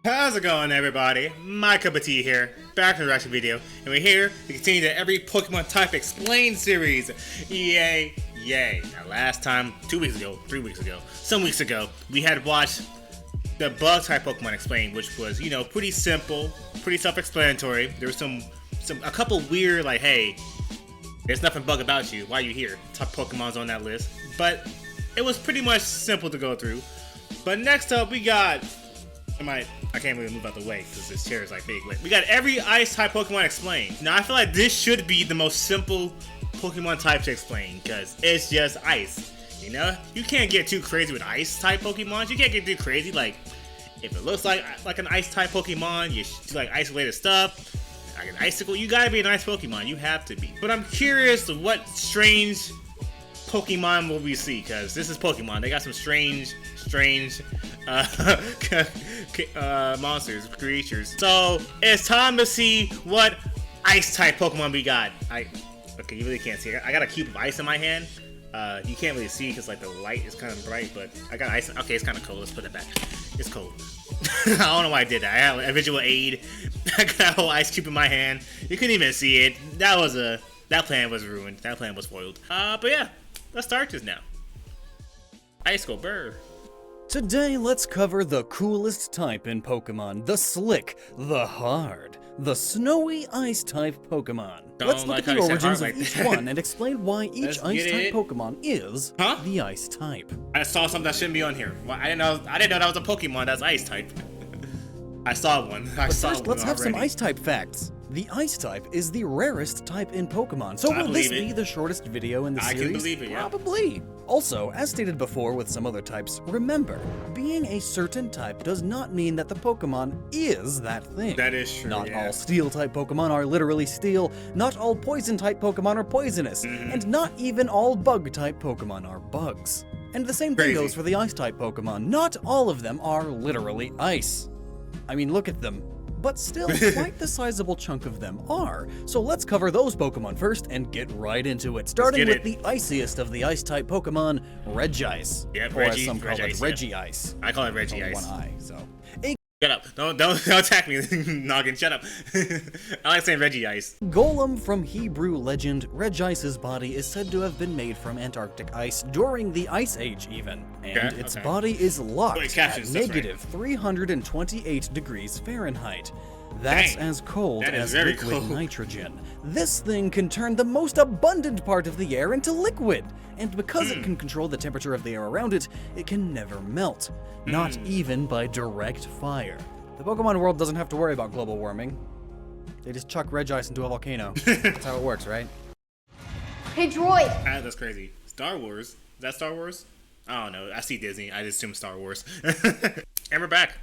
How's it going, everybody? My cup of tea here, back to the reaction video, and we're here to continue the Every Pokemon Type Explained series. Yay, yay. Now last time, 2 weeks ago, 3 weeks ago, some weeks ago, we had watched the Bug type Pokemon Explained, which was, you know, pretty simple, pretty self-explanatory. There was a couple weird, like, hey, there's nothing bug about you, why are you here? Top Pokemon's on that list. But it was pretty much simple to go through. But next up, we got... I can't really move out the way because this chair is like big. We got every ice type Pokemon explained. Now I feel like this should be the most simple Pokemon type to explain because it's just ice. You know, you can't get too crazy with ice type Pokemon. You can't get too crazy. Like if it looks like an ice type Pokemon, you do like isolated stuff, like an icicle. You gotta be an ice Pokemon. You have to be. But I'm curious what strange Pokemon will we see? Because this is Pokemon. They got some strange monsters, creatures. So it's time to see what ice type Pokemon we got. Okay, you really can't see. I got a cube of ice in my hand. You can't really see because like the light is kind of bright, but I got ice. Okay, it's kind of cold. Let's put it back. It's cold. I don't know why I did that. I had a visual aid. I got a whole ice cube in my hand. You couldn't even see it. That plan was ruined. That plan was spoiled. But yeah, let's start this now. Ice go burr. Today, let's cover the coolest type in Pokemon, the Slick, the Hard, the Snowy Ice-type Pokemon. Let's look at the origins of each one and explain why each Ice-type Pokemon is the Ice type. I saw something that shouldn't be on here. Well, I didn't know that was a Pokemon that's Ice-type. I saw one. First, let's have some Ice-type facts. The Ice type is the rarest type in Pokemon, so will this be the shortest video in the series? I can believe it, yeah. Probably. Also, as stated before with some other types, remember, being a certain type does not mean that the Pokemon is that thing. That is true, Not all Steel-type Pokemon are literally steel, not all Poison-type Pokemon are poisonous, and not even all Bug-type Pokemon are bugs. And the same thing goes for the Ice-type Pokemon. Not all of them are literally ice. I mean, look at them. But still, quite the sizable chunk of them are. So let's cover those Pokemon first and get right into it. Starting with the iciest of the Ice-type Pokemon, Regice. Yeah, or as some call it, Regice. I call it Regice. One eye, so. Shut up. Don't attack me, Gnoggin. Shut up. I like saying Regice. Golem from Hebrew legend, Regice's body is said to have been made from Antarctic ice during the Ice Age even. And its body is locked at negative 328 degrees Fahrenheit. That's as cold as liquid nitrogen. This thing can turn the most abundant part of the air into liquid. And because it can control the temperature of the air around it, it can never melt. Not even by direct fire. The Pokemon world doesn't have to worry about global warming. They just chuck Regice into a volcano. That's how it works, right? Hey, droid! That's crazy. Star Wars? Is that Star Wars? I don't know. I see Disney. I just assume Star Wars. And we're back.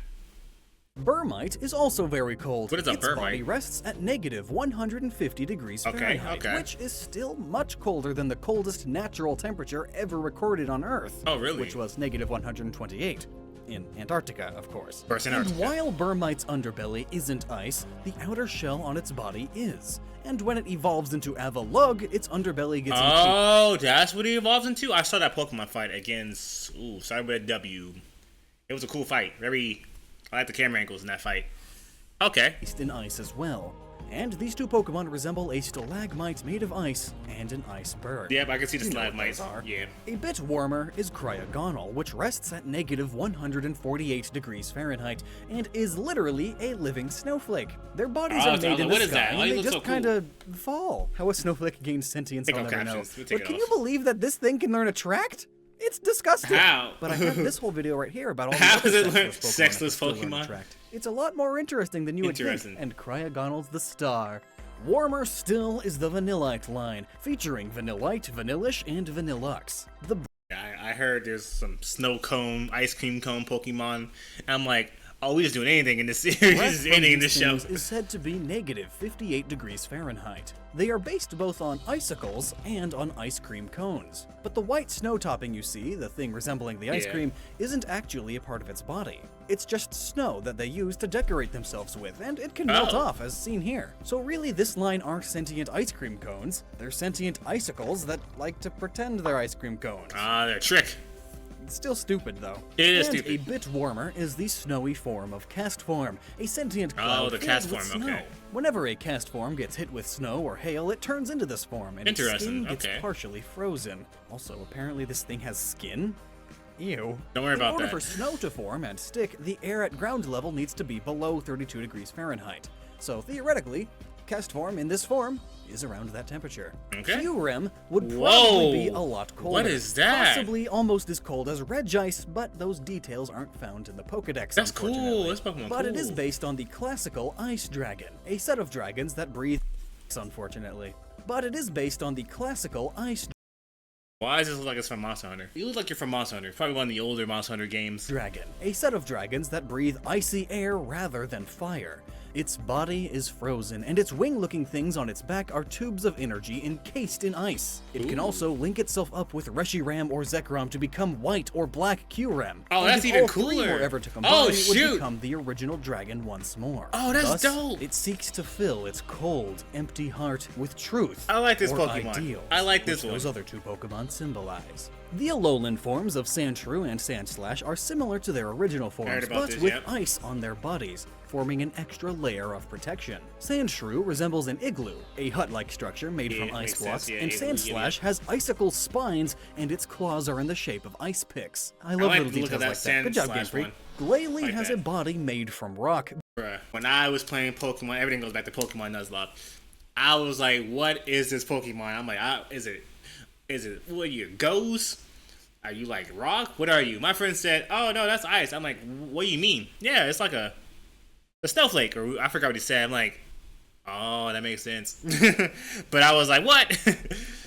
Burmite is also very cold. What is a Burmite? Its body rests at negative 150 degrees Fahrenheit, which is still much colder than the coldest natural temperature ever recorded on Earth. Oh, really? Which was negative 128. In Antarctica, of course. Of course, Antarctica. And while Burmite's underbelly isn't ice, the outer shell on its body is. And when it evolves into Avalugg, its underbelly gets Oh, that's what it evolves into? I saw that Pokemon fight against... Ooh, sorry with a W. It was a cool fight. I like the camera angles in that fight. Okay. In ice as well. And these two Pokemon resemble a stalagmite made of ice and an iceberg. Yep, I can see the stalagmites. Yeah. A bit warmer is Cryogonal, which rests at negative 148 degrees Fahrenheit and is literally a living snowflake. Their bodies are made in the sky and they just kind of fall. How a snowflake gains sentience, I'll never know. But can you believe that this thing can learn Attract? It's disgusting. How? But I have this whole video right here about all How the does it learn sexless Pokemon? It's a lot more interesting than you would think, and Cryogonal's the star. Warmer still is the Vanillite line, featuring Vanillite, Vanillish, and Vanillux. I heard there's some snow cone, ice cream cone Pokemon. I'm like, oh, we just doing anything in this series, just anything in this show. Is said to be negative 58 degrees Fahrenheit. They are based both on icicles and on ice cream cones. But the white snow topping you see, the thing resembling the ice cream, isn't actually a part of its body. It's just snow that they use to decorate themselves with, and it can melt off, as seen here. So really, this line aren't sentient ice cream cones. They're sentient icicles that like to pretend they're ice cream cones. They're a trick. Still stupid, though. It is and stupid. A bit warmer is the snowy form of cast form, a sentient cloud the filled cast with form, snow. okay. Whenever a cast form gets hit with snow or hail, it turns into this form, and its skin gets partially frozen. Also, apparently this thing has skin? Ew. Don't worry about that. In order for snow to form and stick, the air at ground level needs to be below 32 degrees Fahrenheit. So theoretically, cast form in this form is around that temperature. Okay. Kyurem would probably be a lot colder. What is that? Possibly almost as cold as Regice, but those details aren't found in the Pokedex. That's cool. This Pokemon But cool. it is based on the classical Ice Dragon, a set of dragons that breathe unfortunately. But it is based on the classical Ice Why does this look like it's from Monster Hunter? You look like you're from Monster Hunter. Probably one of the older Monster Hunter games. Dragon, a set of dragons that breathe icy air rather than fire. Its body is frozen, and its wing-looking things on its back are tubes of energy encased in ice. It can also link itself up with Reshiram or Zekrom to become white or black Kyurem. Oh, and that's if even all three cooler. were ever to combine, Oh, it would shoot. become the original dragon once more. Oh, that's Thus, dope. It seeks to fill its cold, empty heart with truth. I like this or Pokemon. ideals, I like this which one. those other two Pokemon symbolize. The Alolan forms of Sandshrew and Sandslash are similar to their original forms, about but this, with yep. ice on their bodies, forming an extra layer of protection. Sandshrew resembles an igloo, a hut-like structure made from ice makes blocks, sense, yeah, and igloo, Sandslash has icicle spines, and its claws are in the shape of ice picks. I love like little the look of details that like that. Good job, Game Sandslash Freak. one. Glalie Like has that. a body made from rock. Bruh. When I was playing Pokemon, everything goes back to Pokemon Nuzlocke. I was like, what is this Pokemon? I'm like, is it, what are you, ghost? Are you like rock? What are you? My friend said, oh no, that's ice. I'm like, what do you mean? Yeah, it's like a snowflake, or I forgot what he said. I'm like, oh, that makes sense. But I was like, what?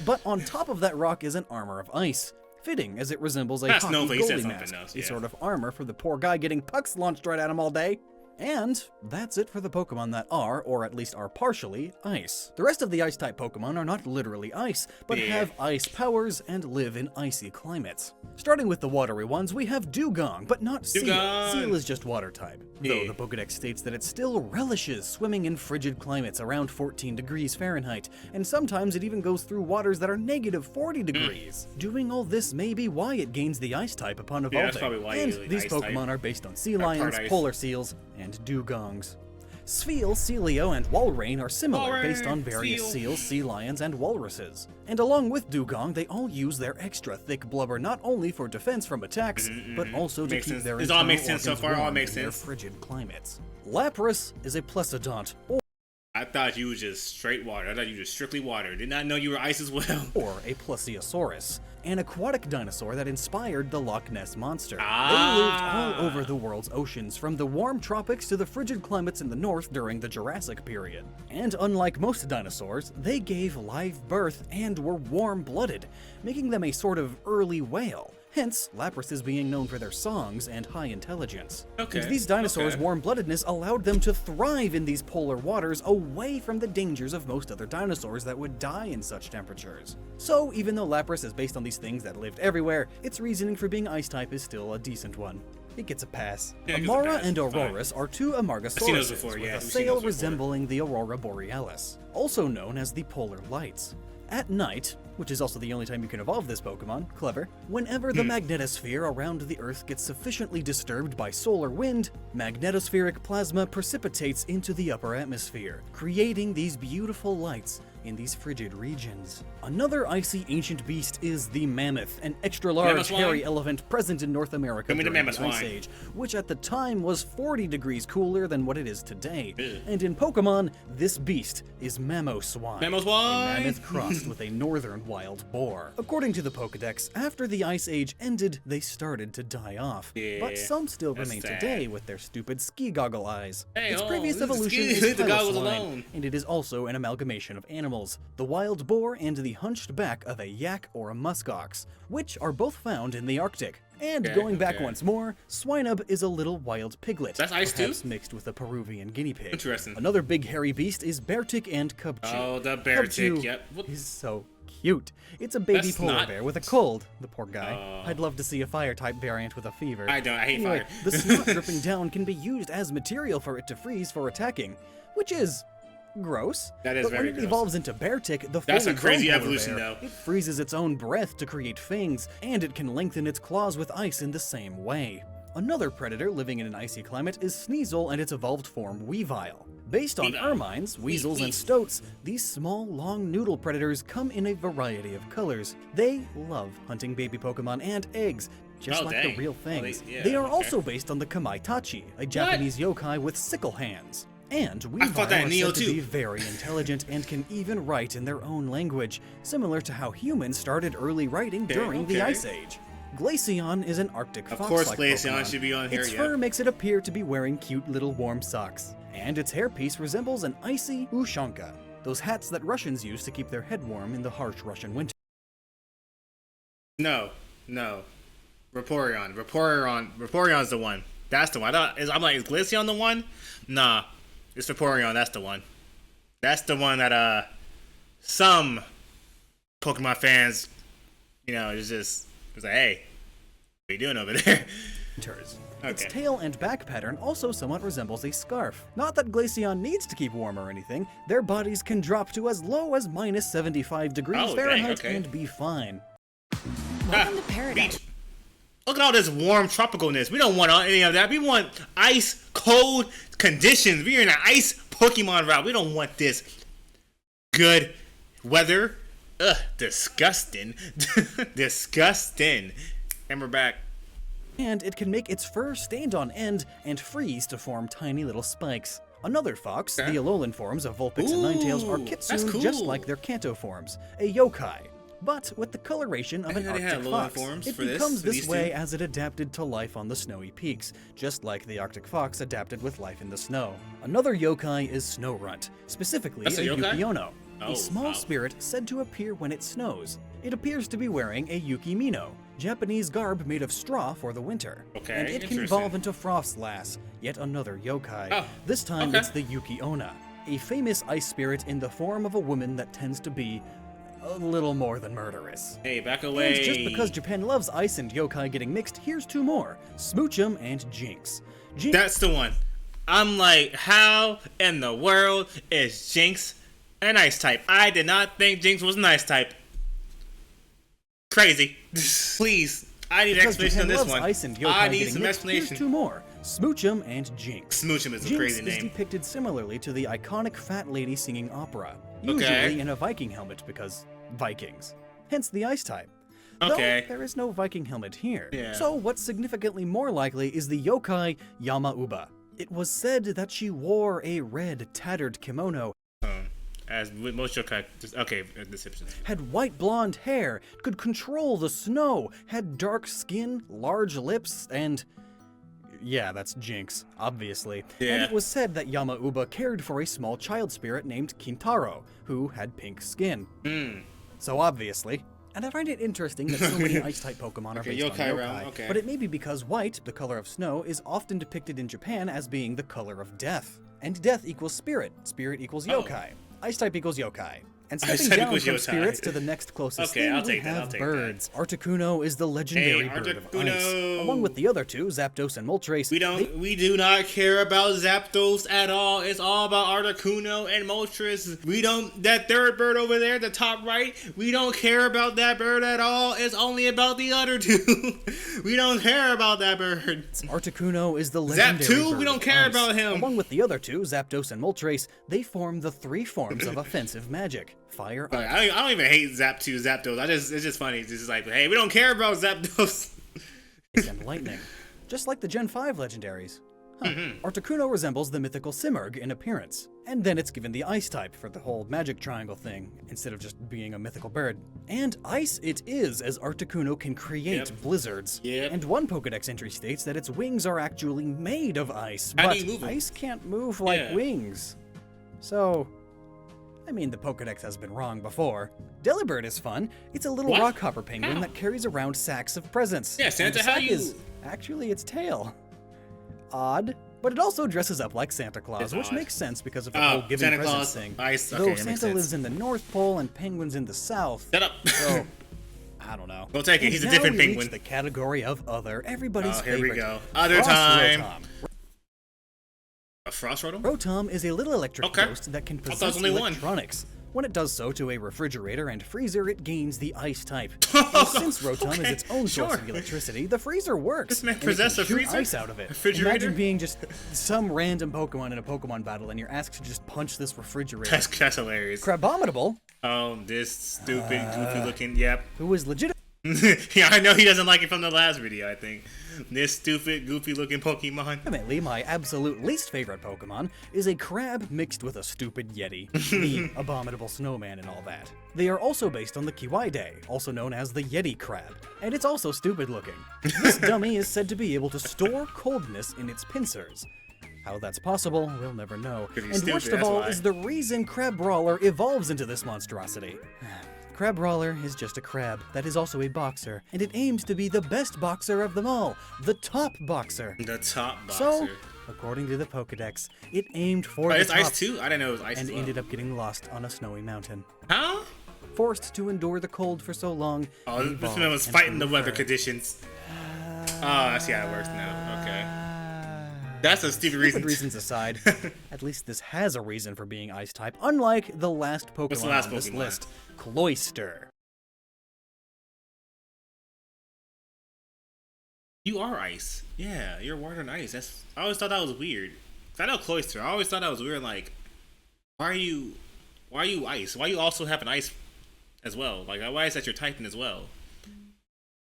But on top of that rock is an armor of ice. Fitting, as it resembles a Not hockey snowflake, he said goalie something mask, else, a yeah. sort of armor for the poor guy getting pucks launched right at him all day. And that's it for the Pokemon that are, or at least are partially, ice. The rest of the ice-type Pokemon are not literally ice, but have ice powers and live in icy climates. Starting with the watery ones, we have Dugong, but not Seal. Dugong! Seal is just water type, though the Pokedex states that it still relishes swimming in frigid climates around 14 degrees Fahrenheit, and sometimes it even goes through waters that are negative 40 degrees. Doing all this may be why it gains the ice type upon evolving. that's probably why and you like these ice Pokemon type. are based on sea part lions, ice. polar seals, and dugongs. Spheal, Celio, and Walrein are similar based on various Seal. seals, sea lions, and walruses. And along with Dugong, they all use their extra thick blubber not only for defense from attacks, but also to Makes keep sense. their This all internal makes sense so organs far, all warm makes in their sense. frigid climates. Lapras is a Plesidont, I thought you was just straight water. I thought you were just strictly water. Did not know you were ice as well. or a Plesiosaurus, an aquatic dinosaur that inspired the Loch Ness Monster. Ah. They lived all over the world's oceans, from the warm tropics to the frigid climates in the north during the Jurassic period. And unlike most dinosaurs, they gave live birth and were warm-blooded, making them a sort of early whale. Hence, Lapras is being known for their songs and high intelligence. Okay, And these dinosaurs' okay. warm-bloodedness allowed them to thrive in these polar waters away from the dangers of most other dinosaurs that would die in such temperatures. So, even though Lapras is based on these things that lived everywhere, its reasoning for being ice-type is still a decent one. It gets a pass. Yeah, it gets a Amara pass. and Fine. Aurorus are two seen those Amargasauruses before, with yeah, a we've seen sail those before. resembling the Aurora Borealis, also known as the Polar Lights. At night, which is also the only time you can evolve this Pokemon, clever, whenever the magnetosphere around the Earth gets sufficiently disturbed by solar wind, magnetospheric plasma precipitates into the upper atmosphere, creating these beautiful lights in these frigid regions. Another icy ancient beast is the mammoth, an extra-large Mammoth swine? hairy elephant present in North America Give me the during mammoth the Ice swine. Age, which at the time was 40 degrees cooler than what it is today. Ew. And in Pokemon, this beast is Mamoswine. Mamoswine? A mammoth crossed with a northern wild boar. According to the Pokedex, after the Ice Age ended, they started to die off. Yeah, but some still that's remain sad. today with their stupid ski goggle eyes. Hey, Its oh, previous leave the evolution ski- is leave the goggles Piloswine, alone. and it is also an amalgamation of animals, the wild boar and the hunched back of a yak or a muskox, which are both found in the Arctic. And Okay, going back okay. once more, Swinub is a little wild piglet, That's ice too? perhaps mixed with a Peruvian guinea pig. Interesting. Another big hairy beast is Beartic and Cubchoo. Oh, the Beartic, Cubchoo yep. What- is so cute. It's a baby That's polar not- bear with a cold, the poor guy. I'd love to see a fire-type variant with a fever. I don't. I hate Anyway, fire. the snot dripping down can be used as material for it to freeze for attacking, which is Gross. That is but very when it gross. evolves into Beartic, the That's a fully crazy grown polar evolution, bear, though. it freezes its own breath to create fangs, and it can lengthen its claws with ice in the same way. Another predator living in an icy climate is Sneasel and its evolved form Weavile. Based on ermines, weasels, and stoats, these small, long noodle predators come in a variety of colors. They love hunting baby Pokemon and eggs, just like the real things. They are also based on the Kamaitachi, a Japanese yokai with sickle hands. And Weavile are said to be very intelligent and can even write in their own language, similar to how humans started early writing during the Ice Age. Glaceon is an Arctic fox-like Of course Glaceon Pokemon. should be on here, Its fur makes it appear to be wearing cute little warm socks. And its hairpiece resembles an icy ushanka, those hats that Russians use to keep their head warm in the harsh Russian winter. No. Vaporeon's the one. That's the one. I'm like, is Glaceon the one? Nah. It's Vaporeon, that's the one. That's the one that some Pokemon fans, it's like, hey, what are you doing over there? Okay. Its tail and back pattern also somewhat resembles a scarf. Not that Glaceon needs to keep warm or anything, their bodies can drop to as low as minus 75 degrees Fahrenheit and be fine. Welcome to paradise. Look at all this warm tropicalness. We don't want any of that. We want ice, cold conditions. We're in an ice Pokemon route. We don't want this good weather. Ugh, disgusting. Disgusting. And we're back. And it can make its fur stand on end and freeze to form tiny little spikes. Another fox, the Alolan forms of Vulpix and Ninetales, are Kitsune just like their Kanto forms, a yokai. But with the coloration of an Arctic fox, it becomes this way as it adapted to life on the snowy peaks, just like the Arctic fox adapted with life in the snow. Another yokai is Snowrunt, specifically a Yukiono, a small spirit said to appear when it snows. It appears to be wearing a Yukimino, Japanese garb made of straw for the winter. And it can evolve into Frostlass, yet another yokai. This time it's the Yukiona, a famous ice spirit in the form of a woman that tends to be a little more than murderous. Hey, back away. And just because Japan loves ice and yokai getting mixed, here's two more, Smoochum and Jinx. That's the one. I'm like, how in the world is Jinx an ice type? I did not think Jinx was an ice type. Crazy. Please, I need an explanation on this one. Ice and yokai I need some explanation. Here's two more, Smoochum and Jinx. Smoochum is a crazy name. Jinx is depicted similarly to the iconic fat lady singing opera, usually in a Viking helmet because Vikings. Hence the ice type. Though there is no Viking helmet here. So what's significantly more likely is the yokai Yamauba. It was said that she wore a red, tattered kimono, as with most yokai, deceptions. Had white blonde hair, could control the snow, had dark skin, large lips, and yeah, that's Jinx, obviously. And it was said that Yamauba cared for a small child spirit named Kintaro, who had pink skin. So obviously. And I find it interesting that so many ice-type Pokemon are based on yokai, but it may be because white, the color of snow, is often depicted in Japan as being the color of death. And death equals spirit, spirit equals yokai. Ice-type equals yokai. And stepping down from spirits to the next closest thing, we have birds. Articuno is the legendary bird of ice. Along with the other two, Zapdos and Moltres. We do not care about Zapdos at all. It's all about Articuno and Moltres. That third bird over there, the top right, we don't care about that bird at all. It's only about the other two. We don't care about that bird. Articuno is the legendary bird we don't care about him. Along with the other two, Zapdos and Moltres, they form the three forms of offensive magic. Fire. I don't even hate Zapdos. It's just funny. It's just like, hey, we don't care about Zapdos. And lightning, just like the Gen 5 legendaries. Articuno resembles the mythical Simurgh in appearance, and then it's given the ice type for the whole magic triangle thing, instead of just being a mythical bird. And ice it is, as Articuno can create blizzards. And one Pokedex entry states that its wings are actually made of ice, but ice can't move like wings. So, I mean, the Pokedex has been wrong before. Delibird is fun. It's a little rockhopper penguin that carries around sacks of presents. Yeah, Santa, how you... is actually its tail. Odd, but it also dresses up like Santa Claus, which makes sense because of the whole giving Santa presents Claus thing. Though Santa lives in the North Pole and penguins in the South. Shut up. So, I don't know. We'll take it. He's a different penguin. Reach the category of other, everybody's favorite. Here we go. Other time. A Frost Rotom? Rotom is a little electric ghost that can possess only electronics. When it does so to a refrigerator and freezer, it gains the ice type. And since Rotom is its own source of electricity, the freezer works. This man possesses a freezer? Ice out of it. Refrigerator? Imagine being just some random Pokemon in a Pokemon battle and you're asked to just punch this refrigerator. That's hilarious. Crabominable. Oh, this stupid, goofy looking, yep. Who is legit. Yeah, I know he doesn't like it from the last video, I think. This stupid, goofy looking Pokemon. Ultimately, my absolute least favorite Pokemon is a crab mixed with a stupid Yeti. The abominable snowman and all that. They are also based on the Kiwaide, also known as the Yeti crab, and it's also stupid looking. This dummy is said to be able to store coldness in its pincers. How that's possible, we'll never know. And worst of all is the reason Crabrawler evolves into this monstrosity. Crabrawler is just a crab that is also a boxer, and it aims to be the best boxer of them all, the top boxer. The top boxer. So, according to the Pokedex, it aimed for the it's top. ice too? I didn't know it was ice and as well. ended up getting lost on a snowy mountain. Huh? Forced to endure the cold for so long. Oh, this man was fighting the weather conditions. Oh, I see how it works now. Okay. That's a stupid reason. Reasons aside, at least this has a reason for being ice type, unlike the last Pokemon on this list, Cloyster. You are ice. Yeah, you're water and ice. I always thought that was weird. I know Cloyster. I always thought that was weird. Like, why are you ice? Why you also have an ice as well? Like, why is that your typing as well?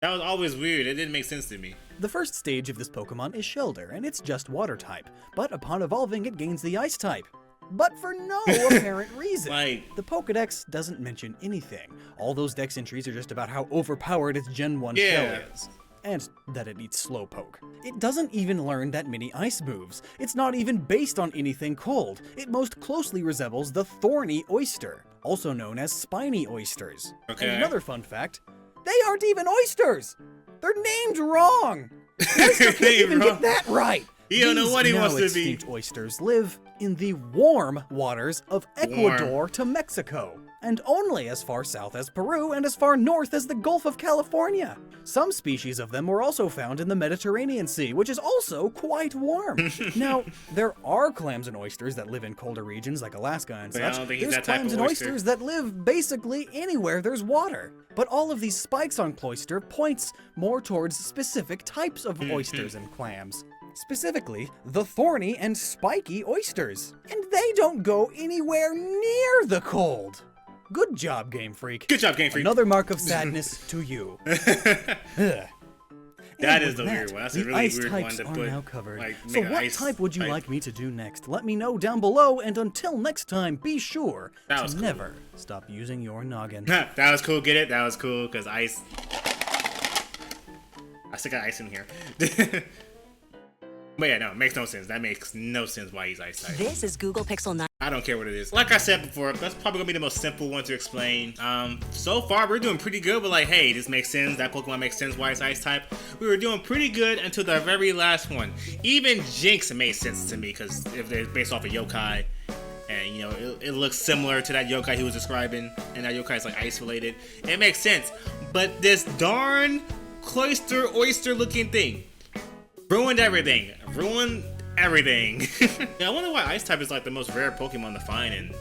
That was always weird. It didn't make sense to me. The first stage of this Pokemon is Shelder, and it's just water type. But upon evolving, it gains the ice type. But for no apparent reason. The Pokedex doesn't mention anything. All those dex entries are just about how overpowered its Gen 1 shell is. And that it eats Slowpoke. It doesn't even learn that many ice moves. It's not even based on anything cold. It most closely resembles the Thorny Oyster, also known as Spiny Oysters. And another fun fact, they aren't even oysters! They're named wrong! Oyster can't even get that right! You don't know what he wants to be. Extinct oysters live in the warm waters of Ecuador to Mexico, and only as far south as Peru and as far north as the Gulf of California. Some species of them were also found in the Mediterranean Sea, which is also quite warm. Now, there are clams and oysters that live in colder regions like Alaska and such. There's clams and oysters that live basically anywhere there's water. But all of these spikes on Cloyster points more towards specific types of oysters and clams. Specifically, the thorny and spiky oysters. And they don't go anywhere near the cold. Good job, Game Freak. Good job, Game Freak. Another mark of sadness to you. That is the weird one. That's a really weird one to put. Now covered. Like, so what type would you like me to do next? Let me know down below, and until next time, be sure to never stop using your noggin. That was cool, get it? That was cool, because ice... I still got ice in here. But yeah, no, it makes no sense. That makes no sense why he's ice type. This is Google Pixel 9. I don't care what it is. Like I said before, that's probably gonna be the most simple one to explain. So far we're doing pretty good, but like, hey, this makes sense. That Pokemon makes sense why it's ice type. We were doing pretty good until the very last one. Even Jinx made sense to me because if they're based off a yokai, and you know, it looks similar to that yokai he was describing, and that yokai is like ice related. It makes sense. But this darn Cloyster oyster looking thing ruined everything. Ruined everything. Yeah, I wonder why ice type is like the most rare Pokemon to find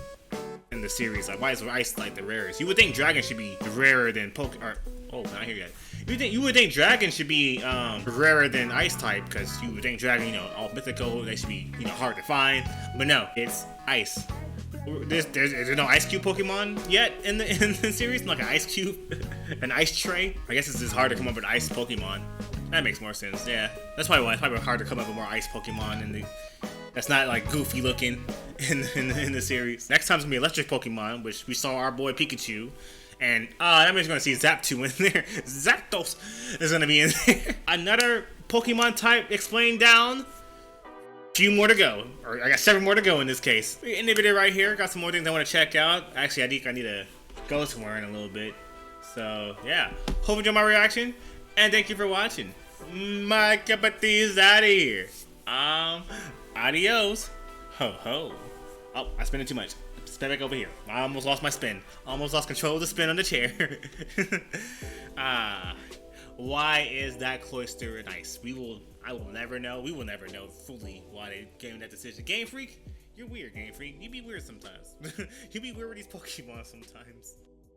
in the series. Like, why is ice like the rarest? You would think dragon should be rarer than oh, not here yet. You would think dragon should be rarer than ice type, because you would think dragon, you know, all mythical, they should be, you know, hard to find. But no, it's ice. There's no ice cube Pokemon yet in the series, like an ice cube, an ice tray. I guess it's just hard to come up with ice Pokemon. That makes more sense, yeah. That's probably why it's probably hard to come up with more ice Pokemon that's not like goofy looking in the series. Next time's gonna be electric Pokemon, which we saw our boy Pikachu. And that means we're gonna see Zapdos in there. Zapdos is gonna be in there. Another Pokemon type explained down. Few more to go. Or I got 7 more to go in this case. We end the video right here. Got some more things I want to check out. Actually, I think I need to go somewhere in a little bit. So yeah. Hope you enjoyed my reaction. And thank you for watching. My cup of tea is out of here. Adios. Ho ho. Oh, I spent it too much. Spin back over here. I almost lost my spin. Almost lost control of the spin on the chair. Why is that cloister in ice? I will never know. We will never know fully why they came to that decision. Game Freak, you're weird, Game Freak. You be weird sometimes. You be weird with these Pokemon sometimes.